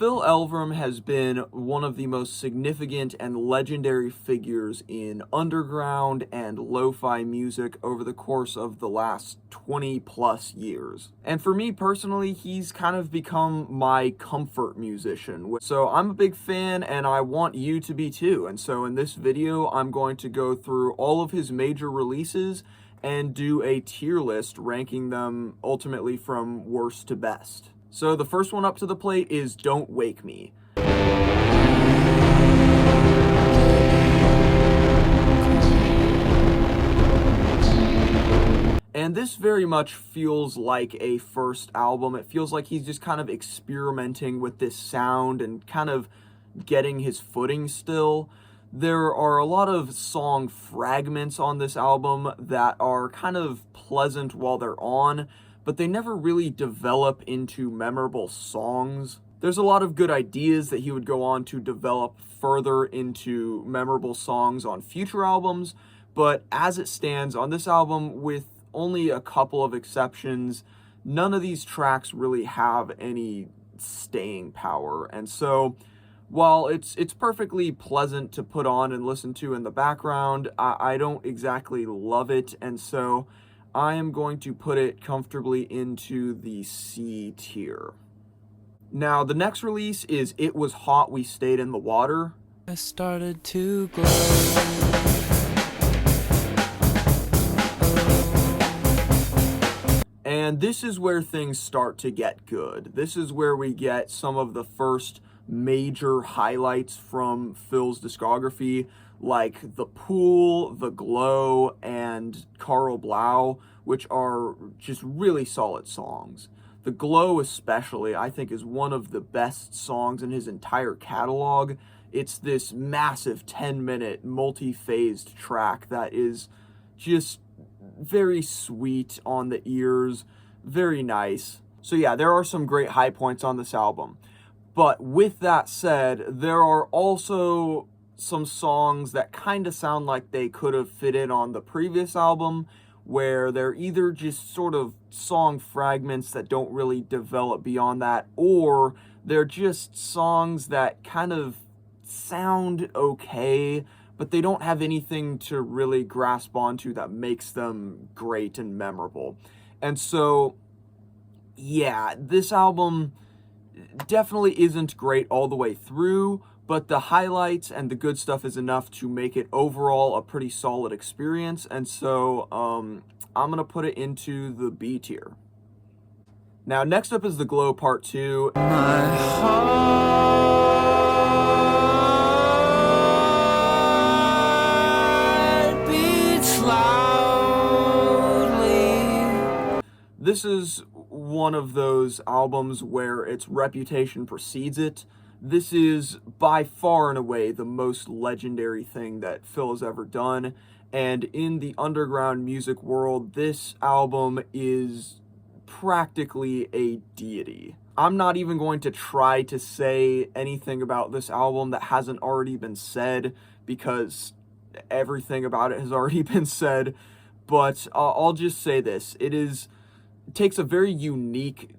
Phil Elverum has been one of the most significant and legendary figures in underground and lo-fi music over the course of the last 20 plus years. And for me personally, he's kind of become my comfort musician. So I'm a big fan and I want you to be too. And so in this video, I'm going to go through all of his major releases and do a tier list ranking them ultimately from worst to best. So the first one up to the plate is Don't Wake Me. And this very much feels like a first album. It feels like he's just kind of experimenting with this sound and kind of getting his footing still. There are a lot of song fragments on this album that are kind of pleasant while they're on, but they never really develop into memorable songs. There's a lot of good ideas that he would go on to develop further into memorable songs on future albums, but as it stands on this album, with only a couple of exceptions, none of these tracks really have any staying power. And so while it's perfectly pleasant to put on and listen to in the background, I don't exactly love it, and so I am going to put it comfortably into the C tier. Now, the next release is It Was Hot, We Stayed in the Water. I started to glow. And this is where things start to get good. This is where we get some of the first major highlights from Phil's discography, like The Pool, The Glow, and Carl Blau, which are just really solid songs. The Glow especially, I think, is one of the best songs in his entire catalog. It's this massive 10-minute multi-phased track that is just very sweet on the ears, very nice. So yeah, there are some great high points on this album. But with that said, there are also some songs that kind of sound like they could have fit in on the previous album, where they're either just sort of song fragments that don't really develop beyond that, or they're just songs that kind of sound okay, but they don't have anything to really grasp onto that makes them great and memorable. And so, yeah, this album definitely isn't great all the way through, but the highlights and the good stuff is enough to make it overall a pretty solid experience, and so I'm gonna put it into the B tier. Now, next up is The Glow Part 2. My heart beats loudly. This is one of those albums where its reputation precedes it. This is by far and away the most legendary thing that Phil has ever done, and in the underground music world, this album is practically a deity. I'm not even going to try to say anything about this album that hasn't already been said, because everything about it has already been said, but I'll just say this. It takes a very unique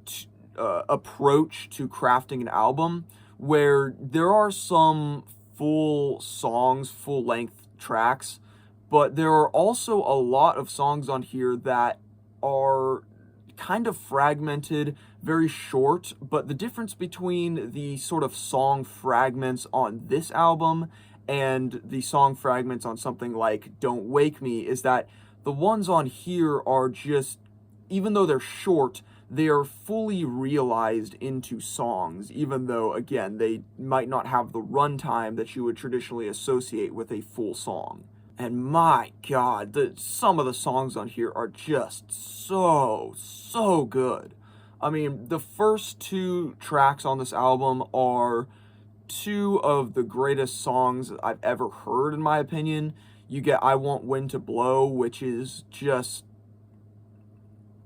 approach to crafting an album, where there are some full songs, full-length tracks, but there are also a lot of songs on here that are kind of fragmented, very short, but the difference between the sort of song fragments on this album and the song fragments on something like Don't Wake Me is that the ones on here are just, even though they're short, they are fully realized into songs, even though, again, they might not have the runtime that you would traditionally associate with a full song. And my God, some of the songs on here are just so good. I mean, the first two tracks on this album are two of the greatest songs I've ever heard, in my opinion. You get I Want Wind to Blow, which is just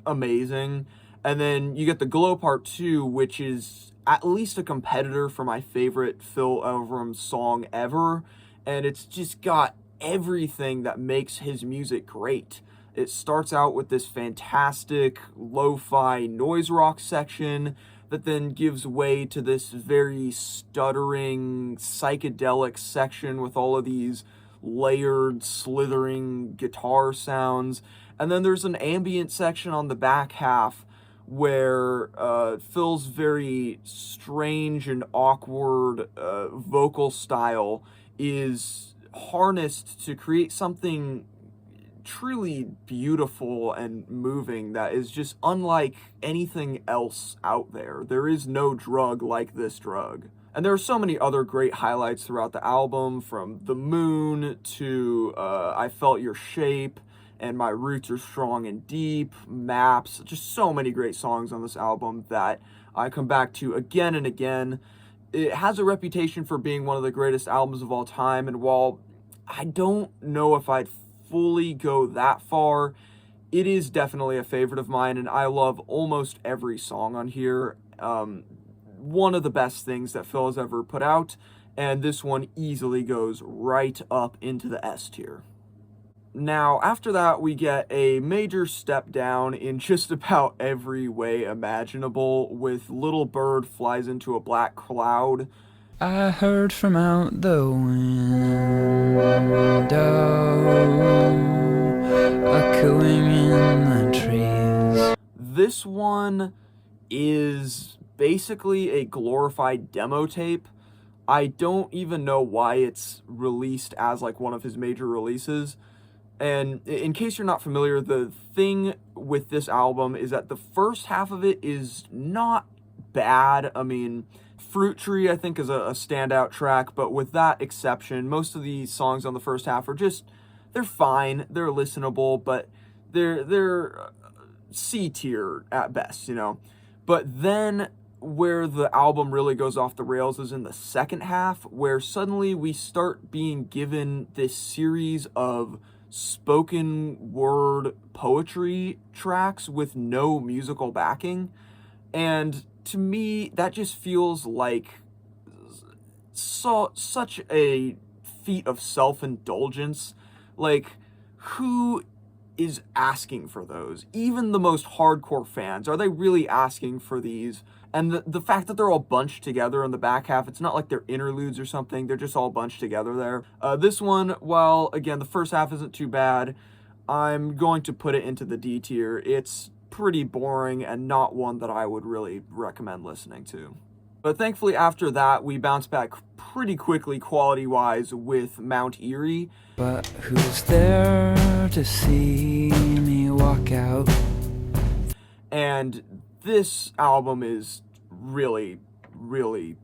amazing. And then you get The Glow Part 2, which is at least a competitor for my favorite Phil Elverum song ever. And it's just got everything that makes his music great. It starts out with this fantastic lo-fi noise rock section that then gives way to this very stuttering psychedelic section with all of these layered slithering guitar sounds. And then there's an ambient section on the back half where Phil's very strange and awkward vocal style is harnessed to create something truly beautiful and moving that is just unlike anything else out there. There is no drug like this drug. And there are so many other great highlights throughout the album, from The Moon to I Felt Your Shape and My Roots Are Strong and Deep, Maps, just so many great songs on this album that I come back to again and again. It has a reputation for being one of the greatest albums of all time, and while I don't know if I'd fully go that far, it is definitely a favorite of mine, and I love almost every song on here. One of the best things that Phil has ever put out, and this one easily goes right up into the S tier. Now, after that, we get a major step down in just about every way imaginable, with Little Bird Flies Into a Black Cloud. I heard from out the window a cooing in the trees. This one is basically a glorified demo tape. I don't even know why it's released as like one of his major releases. And in case you're not familiar, the thing with this album is that the first half of it is not bad. I mean, Fruit Tree, I think, is a standout track, but with that exception, most of the songs on the first half are just, they're fine, they're listenable, but they're C tier at best, you know. But then where the album really goes off the rails is in the second half, where suddenly we start being given this series of spoken word poetry tracks with no musical backing. And to me, that just feels like such a feat of self-indulgence. Like, who is asking for those? Even the most hardcore fans, are they really asking for these? And the fact that they're all bunched together in the back half, it's not like they're interludes or something, they're just all bunched together there. This one, while, again, the first half isn't too bad, I'm going to put it into the D tier. It's pretty boring and not one that I would really recommend listening to. But thankfully, after that, we bounce back pretty quickly quality-wise with Mount Eerie. But who's there to see me walk out? And this album is really, really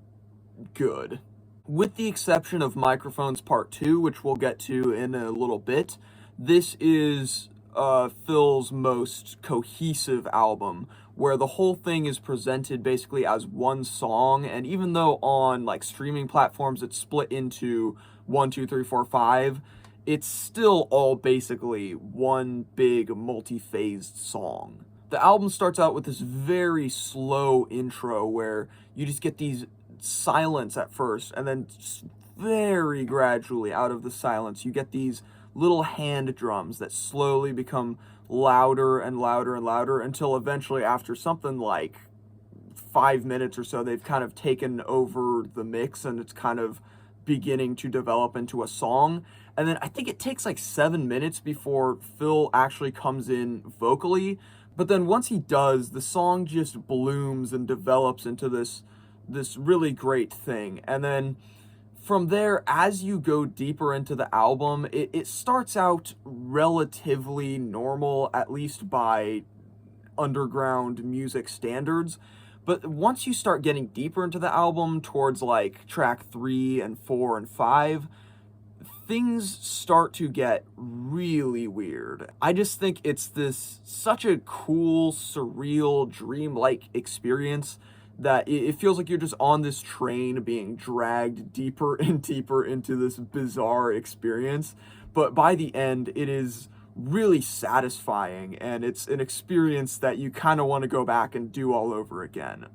good. With the exception of Microphones Part 2, which we'll get to in a little bit, this is Phil's most cohesive album, where the whole thing is presented basically as one song, and even though on like streaming platforms it's split into 1, 2, 3, 4, 5, it's still all basically one big multi-phased song. The album starts out with this very slow intro where you just get these silence at first, and then very gradually out of the silence you get these little hand drums that slowly become louder and louder and louder until eventually, after something like 5 minutes or so, they've kind of taken over the mix and it's kind of beginning to develop into a song. And then I think it takes like 7 minutes before Phil actually comes in vocally. But then once he does, the song just blooms and develops into this really great thing. And then from there, as you go deeper into the album, it starts out relatively normal, at least by underground music standards. But once you start getting deeper into the album, towards like track 3 and 4 and 5, things start to get really weird. I just think it's such a cool, surreal, dreamlike experience that it feels like you're just on this train being dragged deeper and deeper into this bizarre experience. But by the end, it is really satisfying, and it's an experience that you kind of want to go back and do all over again.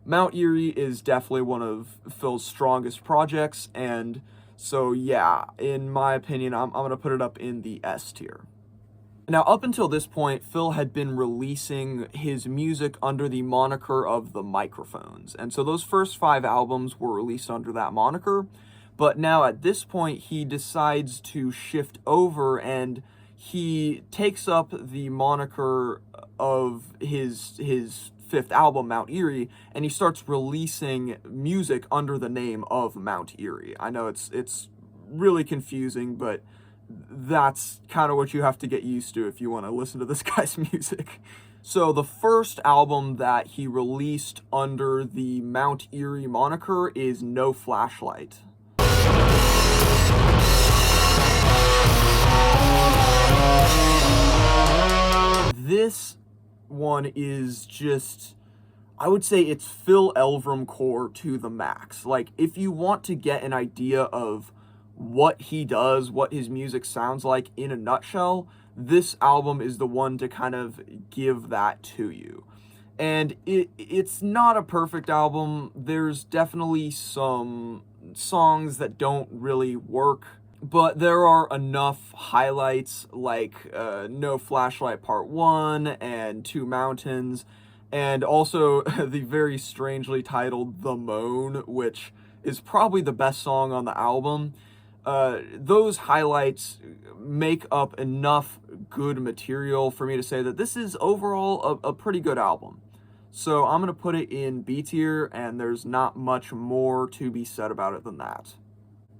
Mount Eerie is definitely one of Phil's strongest projects, and so yeah, in my opinion, I'm going to put it up in the S tier. Now, up until this point, Phil had been releasing his music under the moniker of the Microphones. And so those first 5 albums were released under that moniker. But now at this point, he decides to shift over and he takes up the moniker of his fifth album, Mount Eerie, and he starts releasing music under the name of Mount Eerie. I know it's really confusing, but that's kind of what you have to get used to if you want to listen to this guy's music. So the first album that he released under the Mount Eerie moniker is No Flashlight. This one is just, I would say it's Phil Elverum core to the max. Like, if you want to get an idea of what he does, what his music sounds like in a nutshell, this album is the one to kind of give that to you. And it's not a perfect album. There's definitely some songs that don't really work, but there are enough highlights like No Flashlight Part 1 and Two Mountains, and also the very strangely titled The Moan, which is probably the best song on the album. Those highlights make up enough good material for me to say that this is overall a pretty good album. So I'm going to put it in B tier, and there's not much more to be said about it than that.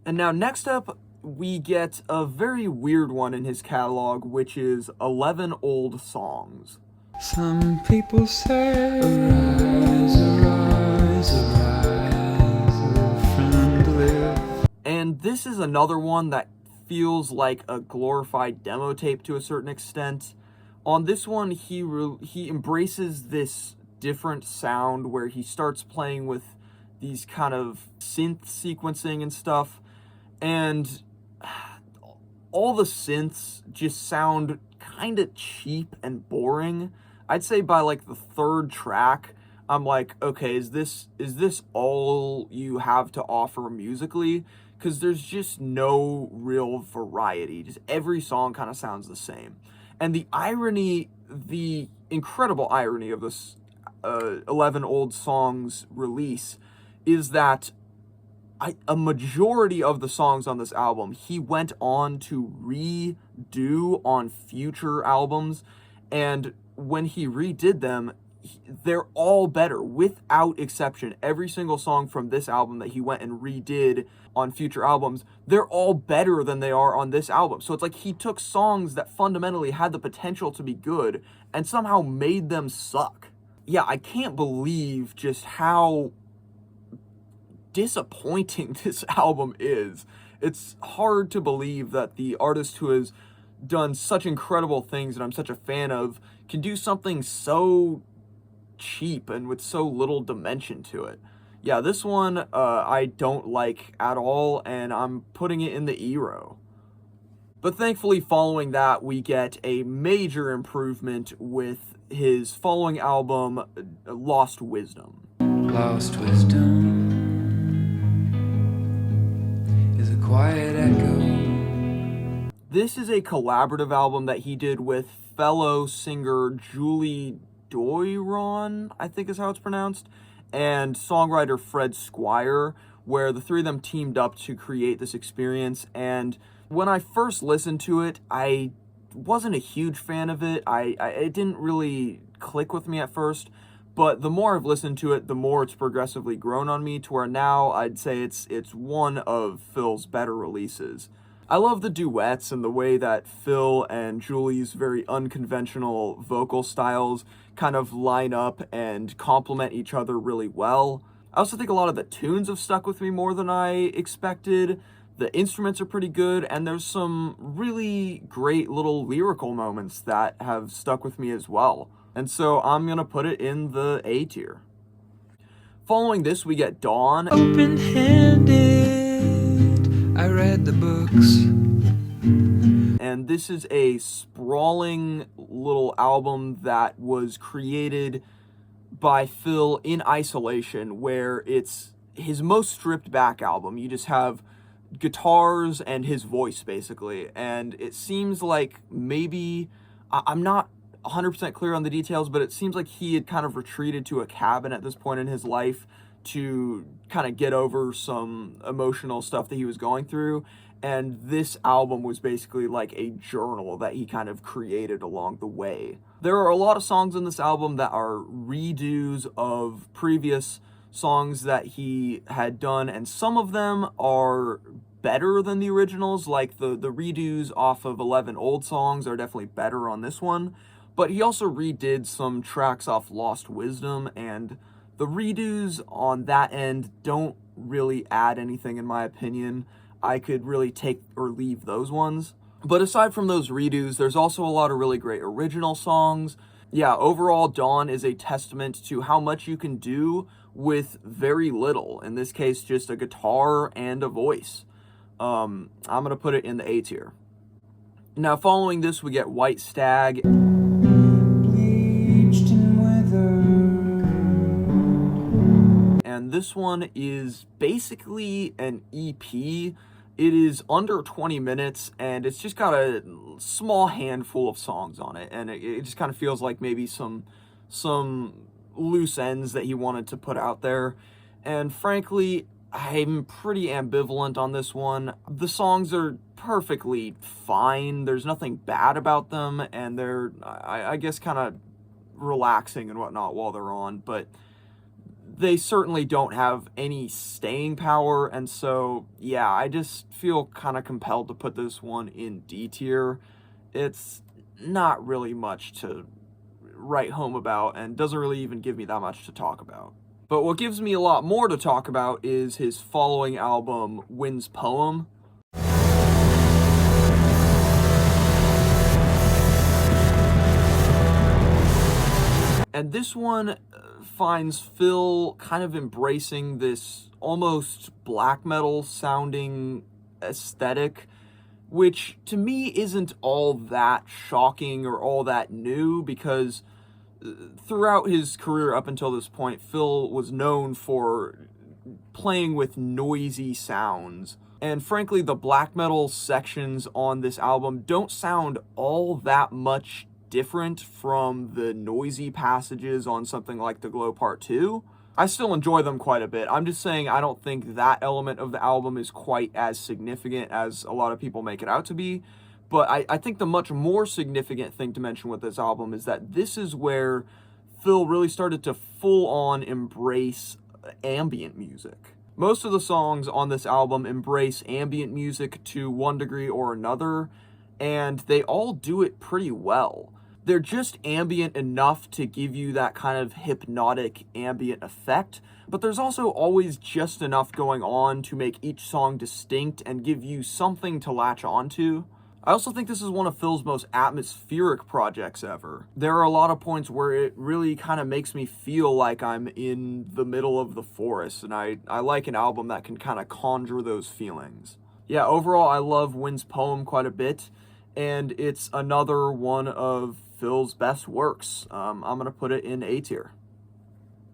And now next up, we get a very weird one in his catalog, which is 11 Old Songs. Some people say, arise, arise, arise, friend, live. And this is another one that feels like a glorified demo tape to a certain extent. On this one, he embraces this different sound where he starts playing with these kind of synth sequencing and stuff, and all the synths just sound kind of cheap and boring. I'd say by like the third track, I'm like, okay, is this all you have to offer musically? Because there's just no real variety. Just every song kind of sounds the same. And the irony, the incredible irony of this 11 Old Songs release is that a majority of the songs on this album he went on to redo on future albums, and when he redid them, they're all better without exception. Every single song from this album that he went and redid on future albums, they're all better than they are on this album. So it's like he took songs that fundamentally had the potential to be good and somehow made them suck. Yeah, I can't believe just how disappointing this album is. It's hard to believe that the artist who has done such incredible things that I'm such a fan of can do something so cheap and with so little dimension to it. Yeah, this one I don't like at all, and I'm putting it in the E row. But thankfully, following that, we get a major improvement with his following album, Lost Wisdom. Lost wisdom is a quiet echo. This is a collaborative album that he did with fellow singer Julie Doiron, I think is how it's pronounced, and songwriter Fred Squire, where the three of them teamed up to create this experience. And when I first listened to it, I wasn't a huge fan of it. It didn't really click with me at first, but the more I've listened to it, the more it's progressively grown on me to where now I'd say it's one of Phil's better releases. I love the duets and the way that Phil and Julie's very unconventional vocal styles kind of line up and complement each other really well. I also think a lot of the tunes have stuck with me more than I expected. The instruments are pretty good, and there's some really great little lyrical moments that have stuck with me as well. And so I'm going to put it in the A tier. Following this, we get Dawn. Open-handed, I read the books. And this is a sprawling little album that was created by Phil in isolation, where it's his most stripped back album. You just have guitars and his voice, basically. And it seems like maybe I'm not 100% clear on the details, but it seems like he had kind of retreated to a cabin at this point in his life to kind of get over some emotional stuff that he was going through. And this album was basically like a journal that he kind of created along the way. There are a lot of songs in this album that are redos of previous songs that he had done, and some of them are better than the originals. Like the redos off of 11 Old Songs are definitely better on this one. But he also redid some tracks off Lost Wisdom, and the redos on that end don't really add anything in my opinion. I could really take or leave those ones. But aside from those redos, there's also a lot of really great original songs. Yeah, overall, Dawn is a testament to how much you can do with very little. In this case, just a guitar and a voice. I'm going to put it in the A tier. Now, following this, we get White Stag. And this one is basically an EP. It is under 20 minutes, and it's just got a small handful of songs on it, and it just kind of feels like maybe some loose ends that he wanted to put out there. And frankly, I'm pretty ambivalent on this one. The songs are perfectly fine. There's nothing bad about them, and they're, I guess, kind of relaxing and whatnot while they're on, but they certainly don't have any staying power, and so, yeah, I just feel kind of compelled to put this one in D tier. It's not really much to write home about, and doesn't really even give me that much to talk about. But what gives me a lot more to talk about is his following album, Wind's Poem. And this one finds Phil kind of embracing this almost black metal sounding aesthetic, which to me isn't all that shocking or all that new, because throughout his career up until this point, Phil was known for playing with noisy sounds. And frankly, the black metal sections on this album don't sound all that much different from the noisy passages on something like The Glow Part 2. I still enjoy them quite a bit. I'm just saying I don't think that element of the album is quite as significant as a lot of people make it out to be. But I think the much more significant thing to mention with this album is that this is where Phil really started to full-on embrace ambient music. Most of the songs on this album embrace ambient music to one degree or another, and they all do it pretty well. They're just ambient enough to give you that kind of hypnotic ambient effect, but there's also always just enough going on to make each song distinct and give you something to latch onto. I also think this is one of Phil's most atmospheric projects ever. There are a lot of points where it really kind of makes me feel like I'm in the middle of the forest, and I like an album that can kind of conjure those feelings. Yeah, overall, I love Wind's Poem quite a bit, and it's another one of Phil's best works. I'm going to put it in A tier.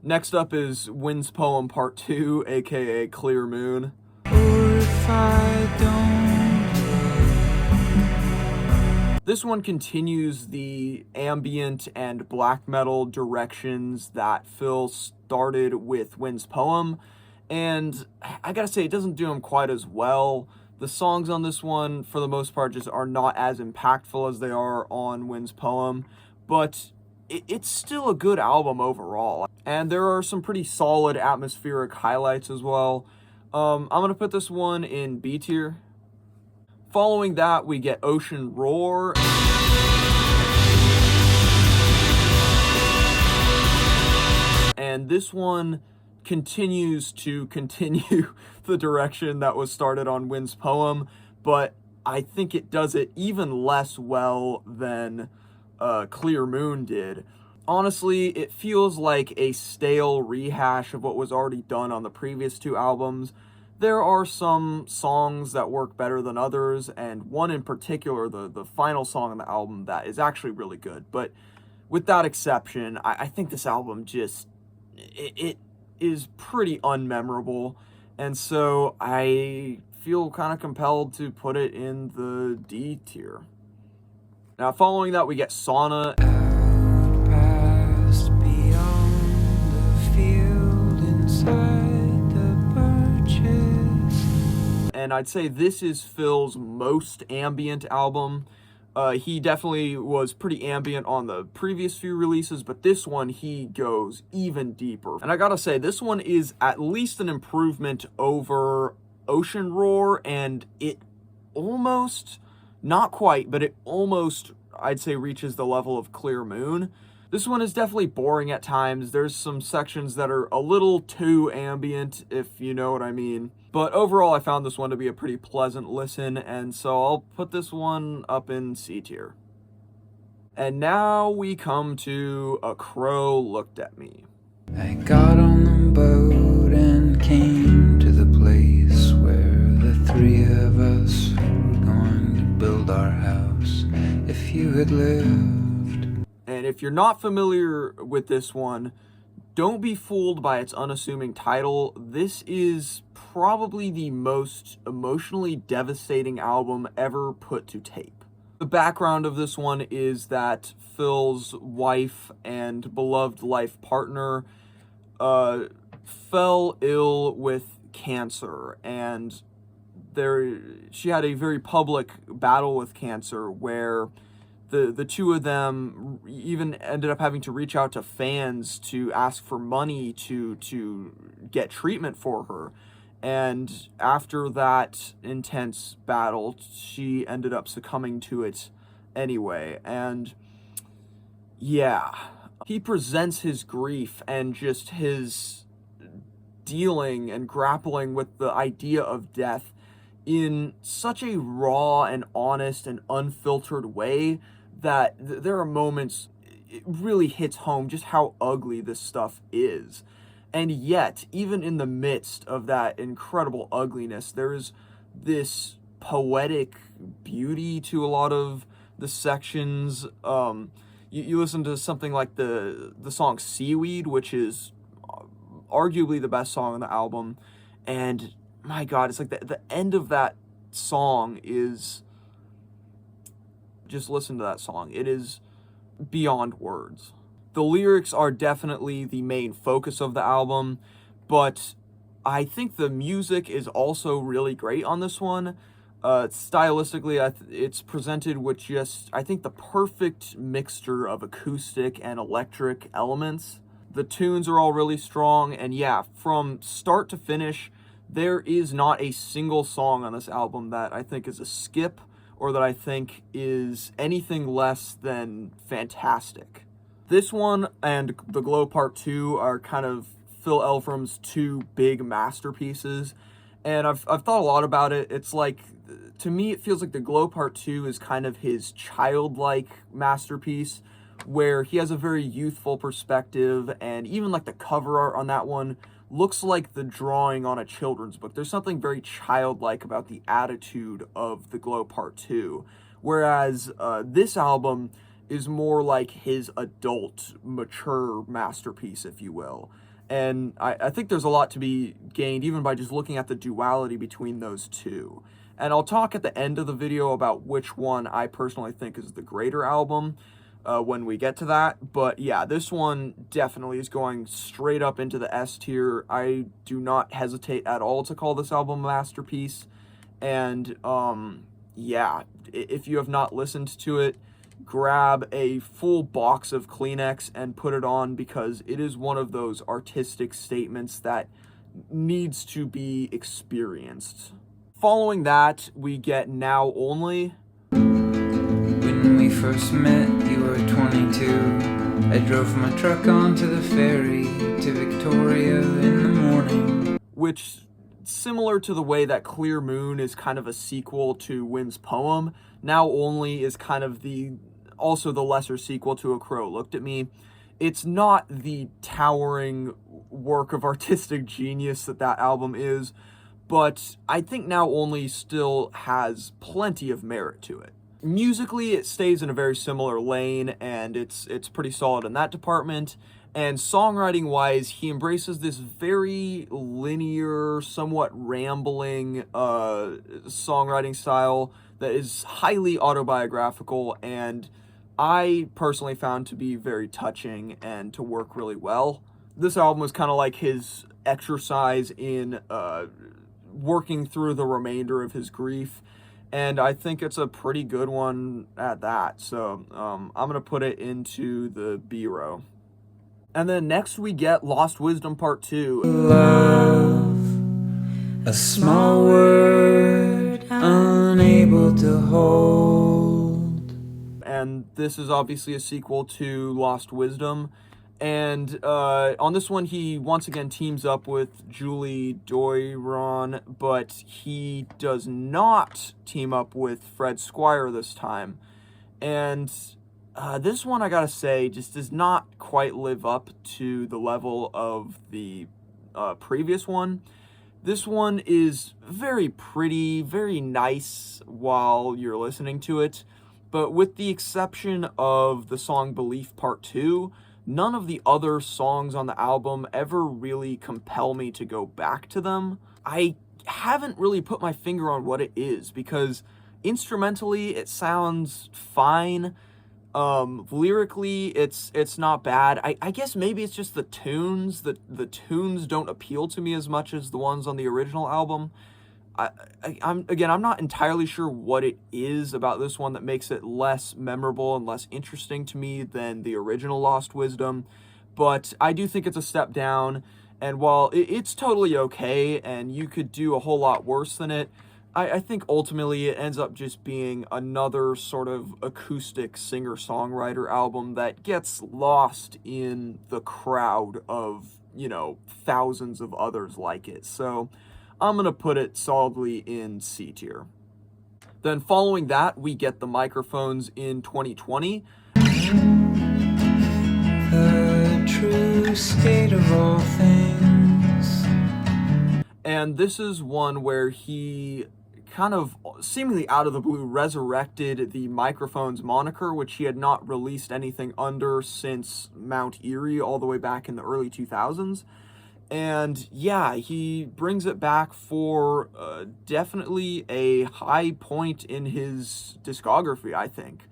Next up is Wind's Poem Part 2, aka Clear Moon. Or if I don't. This one continues the ambient and black metal directions that Phil started with Wind's Poem, and I gotta say, it doesn't do them quite as well. The songs on this one, for the most part, just are not as impactful as they are on Wind's Poem, but it's still a good album overall. And there are some pretty solid atmospheric highlights as well. I'm going to put this one in B tier. Following that, we get Ocean Roar. And this one continues to continue the direction that was started on Wind's Poem, but I think it does it even less well than Clear Moon did. Honestly, it feels like a stale rehash of what was already done on the previous two albums. There are some songs that work better than others, and one in particular, the final song on the album, that is actually really good. But with that exception, I think this album just, it is pretty unmemorable, and so I feel kind of compelled to put it in the D tier. Now, following that, we get Sauna. Out past beyond the field inside the birches. And I'd say this is Phil's most ambient album. He definitely was pretty ambient on the previous few releases, but this one, he goes even deeper. And I gotta say, this one is at least an improvement over Ocean Roar, and it almost, not quite, but it almost, I'd say, reaches the level of Clear Moon. This one is definitely boring at times. There's some sections that are a little too ambient, if you know what I mean. But overall, I found this one to be a pretty pleasant listen, and so I'll put this one up in C tier. And now we come to A Crow Looked at Me. I got on the boat and came to the place where the three of us were going to build our house if you had lived. And if you're not familiar with this one, don't be fooled by its unassuming title. This is probably the most emotionally devastating album ever put to tape. The background of this one is that Phil's wife and beloved life partner fell ill with cancer, and she had a very public battle with cancer where the two of them even ended up having to reach out to fans to ask for money to get treatment for her. And after that intense battle, she ended up succumbing to it anyway. And yeah, he presents his grief and just his dealing and grappling with the idea of death in such a raw and honest and unfiltered way that there are moments it really hits home just how ugly this stuff is. And yet, even in the midst of that incredible ugliness, there's this poetic beauty to a lot of the sections. You listen to something like the song Seaweed, which is arguably the best song on the album, and my God, it's like the end of that song is, just listen to that song. It is beyond words. The lyrics are definitely the main focus of the album, but I think the music is also really great on this one. Stylistically, it's presented with just, I think, the perfect mixture of acoustic and electric elements. The tunes are all really strong, and yeah, from start to finish, there is not a single song on this album that I think is a skip or that I think is anything less than fantastic. This one and The Glow Part 2 are kind of Phil Elverum's two big masterpieces, and I've thought a lot about it. It's like, to me, it feels like The Glow Part 2 is kind of his childlike masterpiece, where he has a very youthful perspective, and even like the cover art on that one looks like the drawing on a children's book. There's something very childlike about the attitude of The Glow Part 2, whereas this album is more like his adult, mature masterpiece, if you will. And I think there's a lot to be gained even by just looking at the duality between those two. And I'll talk at the end of the video about which one I personally think is the greater album when we get to that. But yeah, this one definitely is going straight up into the S tier. I do not hesitate at all to call this album a masterpiece. And yeah, if you have not listened to it, grab a full box of Kleenex and put it on, because it is one of those artistic statements that needs to be experienced. Following that, we get Now Only. When we first met, you were 22. I drove my truck onto the ferry to Victoria in the morning. Which, similar to the way that Clear Moon is kind of a sequel to Wynn's poem, Now Only is kind of also the lesser sequel to A Crow Looked at Me. It's not the towering work of artistic genius that album is, but I think Now Only still has plenty of merit to it. Musically, it stays in a very similar lane, and it's pretty solid in that department. And songwriting-wise, he embraces this very linear, somewhat rambling songwriting style that is highly autobiographical, and I personally found to be very touching and to work really well. This album was kind of like his exercise in working through the remainder of his grief, and I think it's a pretty good one at that. So I'm gonna put it into the B row. And then next we get Lost Wisdom Part 2. Love, a small word unable to hold. And this is obviously a sequel to Lost Wisdom. And on this one, he once again teams up with Julie Doiron, but he does not team up with Fred Squire this time. And this one, I gotta say, just does not quite live up to the level of the previous one. This one is very pretty, very nice while you're listening to it, but with the exception of the song Belief Part 2, none of the other songs on the album ever really compel me to go back to them. I haven't really put my finger on what it is, because instrumentally it sounds fine. Lyrically it's not bad. I guess maybe it's just the tunes. The tunes don't appeal to me as much as the ones on the original album. I'm not entirely sure what it is about this one that makes it less memorable and less interesting to me than the original Lost Wisdom, but I do think it's a step down, and while it's totally okay and you could do a whole lot worse than it, I think ultimately it ends up just being another sort of acoustic singer-songwriter album that gets lost in the crowd of, thousands of others like it. So I'm going to put it solidly in C tier. Then following that, we get the Microphones in 2020. The true state of all things. And this is one where he kind of seemingly out of the blue resurrected the Microphones moniker, which he had not released anything under since Mount Eerie all the way back in the early 2000s. And yeah, he brings it back for definitely a high point in his discography, I think.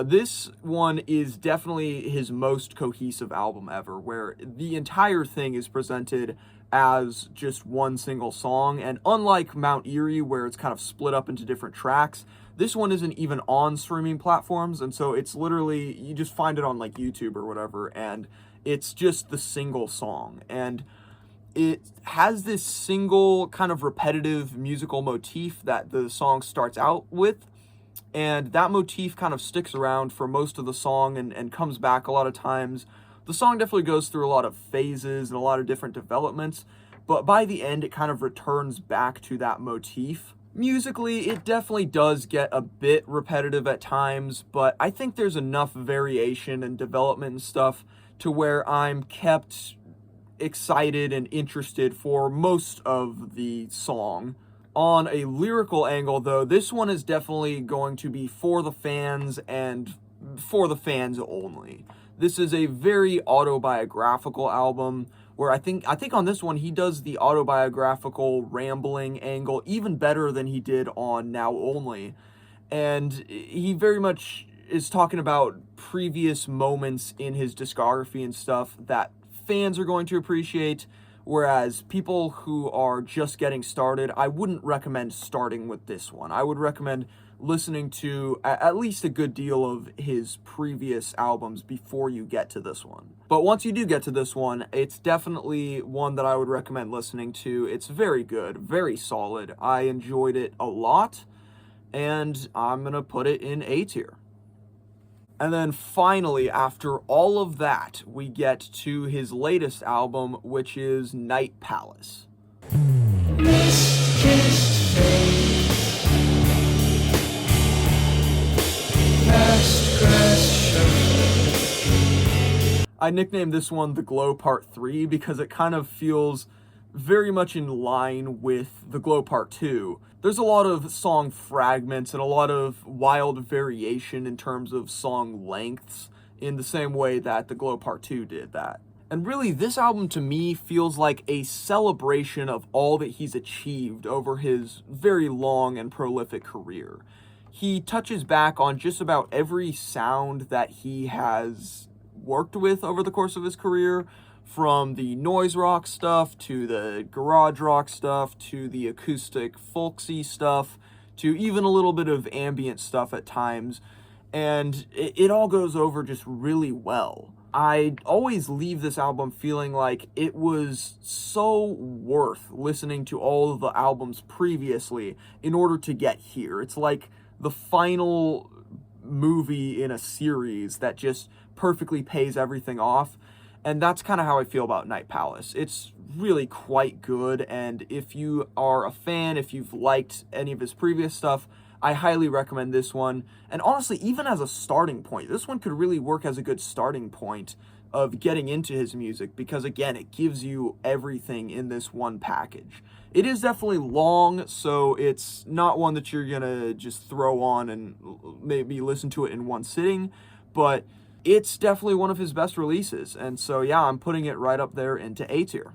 This one is definitely his most cohesive album ever, where the entire thing is presented as just one single song. And unlike Mount Eerie, where it's kind of split up into different tracks, this one isn't even on streaming platforms. And so it's literally, you just find it on like YouTube or whatever, and it's just the single song. And it has this single kind of repetitive musical motif that the song starts out with, and that motif kind of sticks around for most of the song and comes back a lot of times. The song definitely goes through a lot of phases and a lot of different developments, but by the end it kind of returns back to that motif. Musically, it definitely does get a bit repetitive at times, but I think there's enough variation and development and stuff to where I'm kept excited and interested for most of the song. On a lyrical angle, though, this one is definitely going to be for the fans and for the fans only. This is a very autobiographical album, where I think on this one he does the autobiographical rambling angle even better than he did on Now Only. And he very much is talking about previous moments in his discography and stuff that fans are going to appreciate, whereas people who are just getting started, I wouldn't recommend starting with this one. I would recommend listening to at least a good deal of his previous albums before you get to this one. But once you do get to this one, it's definitely one that I would recommend listening to. It's very good, very solid. I enjoyed it a lot, and I'm gonna put it in A tier. And then finally, after all of that, we get to his latest album, which is Night Palace. Mist-kissed face, past grass shuffle. I nicknamed this one The Glow Part 3 because it kind of feels very much in line with The Glow Part 2. There's a lot of song fragments and a lot of wild variation in terms of song lengths, in the same way that The Glow Part 2 did that. And really, this album to me feels like a celebration of all that he's achieved over his very long and prolific career. he touches back on just about every sound that he has worked with over the course of his career, from the noise rock stuff to the garage rock stuff to the acoustic folksy stuff to even a little bit of ambient stuff at times. And it all goes over just really well. I always leave this album feeling like it was so worth listening to all of the albums previously in order to get here. It's like the final movie in a series that just perfectly pays everything off. And that's kind of how I feel about Night Palace. It's really quite good, and if you are a fan, if you've liked any of his previous stuff, I highly recommend this one. And honestly, even as a starting point, this one could really work as a good starting point of getting into his music, because again, it gives you everything in this one package. It is definitely long, so it's not one that you're gonna just throw on and maybe listen to it in one sitting, but it's definitely one of his best releases. And so yeah, I'm putting it right up there into A tier.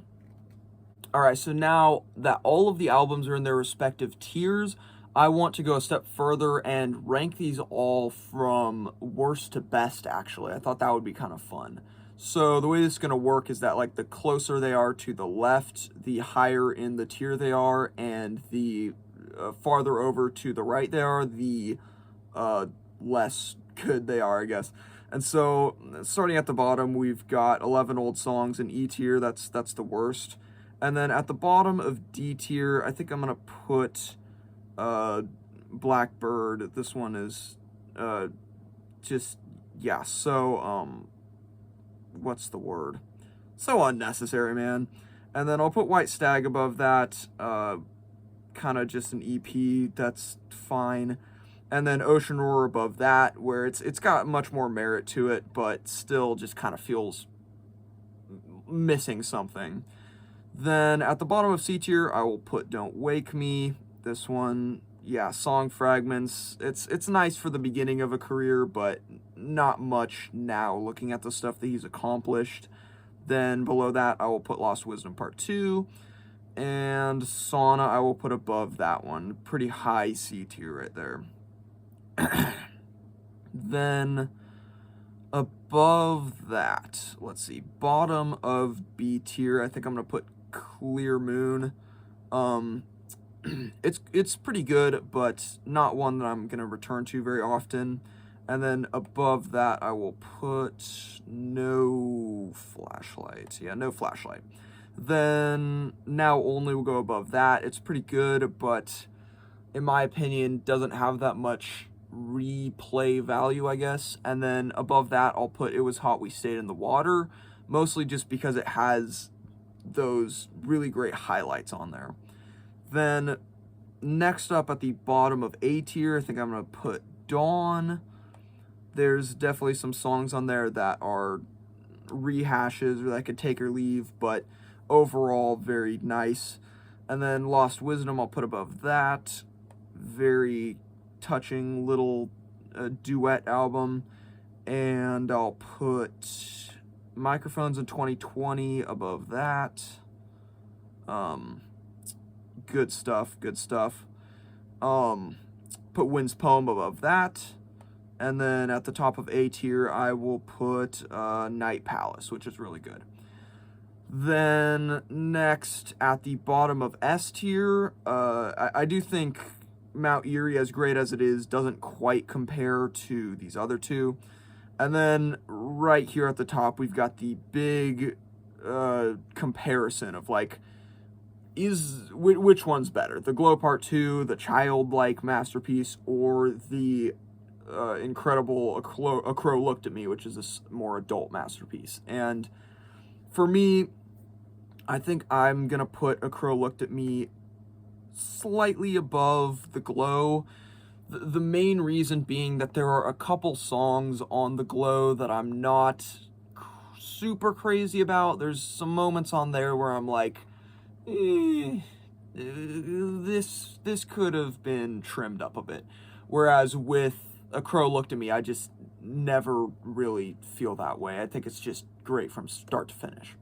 Alright, so now that all of the albums are in their respective tiers, I want to go a step further and rank these all from worst to best, actually. I thought that would be kind of fun. So the way this is going to work is that, like, the closer they are to the left, the higher in the tier they are, and the farther over to the right they are, the less good they are, I guess. And so, starting at the bottom, we've got 11 Old Songs in E tier. That's the worst. And then at the bottom of D tier, I think I'm going to put Blackbird. This one is just, yeah, so, what's the word? So unnecessary, man. And then I'll put White Stag above that, kind of just an EP, that's fine. And then Ocean Roar above that, where it's got much more merit to it, but still just kind of feels missing something. Then at the bottom of C tier, I will put Don't Wake Me. This one, yeah, song fragments. It's nice for the beginning of a career, but not much now looking at the stuff that he's accomplished. Then below that, I will put Lost Wisdom Part 2. And Sauna, I will put above that one. Pretty high C tier right there. Then above that, let's see, bottom of B tier, I think I'm going to put Clear Moon. It's pretty good, but not one that I'm going to return to very often. And then above that, I will put No Flashlight. Yeah, No Flashlight. Then Now Only will go above that. It's pretty good, but in my opinion, doesn't have that much replay value, I guess. And then above that, I'll put It Was Hot We Stayed in the Water, mostly just because it has those really great highlights on there. Then next up at the bottom of A tier, I think I'm going to put Dawn. There's definitely some songs on there that are rehashes or that I could take or leave, but overall very nice. And then Lost Wisdom I'll put above that. Very touching little duet album. And I'll put Microphones in 2020 above that. Good stuff. Put Wind's Poem above that. And then at the top of A tier, I will put Night Palace, which is really good. Then next, at the bottom of S tier, I do think Mount Eerie, as great as it is, doesn't quite compare to these other two. And then right here at the top, we've got the big comparison of, like, which one's better? The Glow Part 2, the childlike masterpiece, or the incredible A Crow Looked at Me, which is a more adult masterpiece. And for me, I think I'm going to put A Crow Looked at Me slightly above The Glow. The main reason being that there are a couple songs on The Glow that I'm not super crazy about. There's some moments on there where I'm like, this could have been trimmed up a bit. Whereas with A Crow Looked at Me, I just never really feel that way. I think it's just great from start to finish.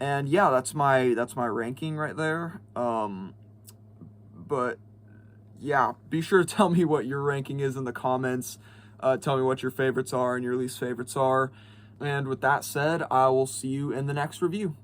And yeah, that's my ranking right there. But yeah, be sure to tell me what your ranking is in the comments. Tell me what your favorites are and your least favorites are. And with that said, I will see you in the next review.